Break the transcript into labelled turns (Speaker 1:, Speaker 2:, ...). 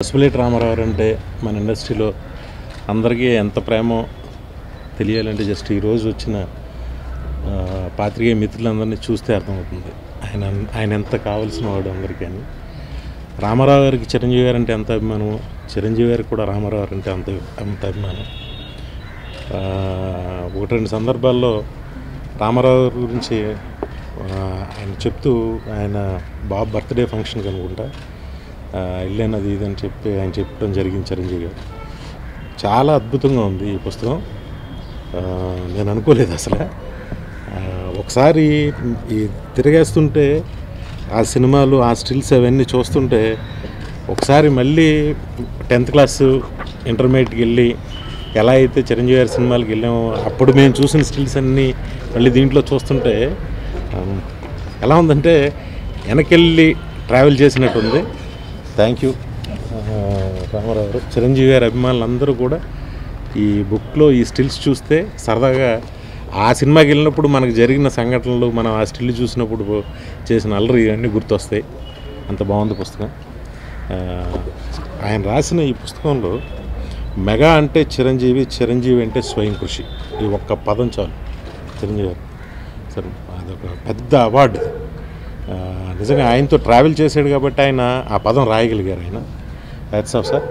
Speaker 1: పసుపులేటి రామారావు అంటే మన ఇండస్ట్రీలో అందరికీ ఎంత ప్రేమో తెలియాలంటే జస్ట్ ఈరోజు వచ్చిన పాత్రికేయ మిత్రులందరినీ చూస్తే అర్థమవుతుంది ఆయన ఎంత కావాల్సిన వాడు అందరికీ అని. రామారావు గారికి చిరంజీవి గారు అంటే ఎంత అభిమానం, చిరంజీవి గారికి కూడా రామారావు గారు అంటే అంత అభిమానం. ఒకటి రెండు సందర్భాల్లో రామారావు గురించి ఆయన చెప్తూ, ఆయన బాబు బర్త్డే ఫంక్షన్కి అనుకుంటా వెళ్ళానది ఇది అని చెప్పి ఆయన చెప్పడం జరిగింది చిరంజీవి గారు. చాలా అద్భుతంగా ఉంది ఈ పుస్తకం. నేను అనుకోలేదు అసలు. ఒకసారి ఈ తిరిగేస్తుంటే ఆ సినిమాలు, ఆ స్టిల్స్ అవన్నీ చూస్తుంటే ఒకసారి మళ్ళీ 10th క్లాసు ఇంటర్మీడియట్కి వెళ్ళి ఎలా అయితే చిరంజీవి గారి సినిమాలకు వెళ్ళామో అప్పుడు మేము చూసిన స్టిల్స్ అన్నీ మళ్ళీ దీంట్లో చూస్తుంటే ఎలా ఉందంటే వెనకెళ్ళి ట్రావెల్ చేసినట్టుంది. థ్యాంక్ యూ రామారావు గారు. చిరంజీవి గారి అభిమానులందరూ కూడా ఈ బుక్లో ఈ స్టిల్స్ చూస్తే సరదాగా ఆ సినిమాకి వెళ్ళినప్పుడు మనకు జరిగిన సంఘటనలు, మనం ఆ స్టిల్ చూసినప్పుడు చేసిన అల్లరి ఇవన్నీ గుర్తొస్తాయి. అంత బాగుంది పుస్తకం. ఆయన రాసిన ఈ పుస్తకంలో మెగా అంటే చిరంజీవి, చిరంజీవి అంటే స్వయం కృషి, ఈ ఒక్క పదం చాలు చిరంజీవి గారు. సరే, అదొక పెద్ద అవార్డు. నిజంగా ఆయనతో ట్రావెల్ చేశాడు కాబట్టి ఆయన ఆ పదం రాయగలిగారు. ఆయన హ్యాట్స్ ఆఫ్ సార్.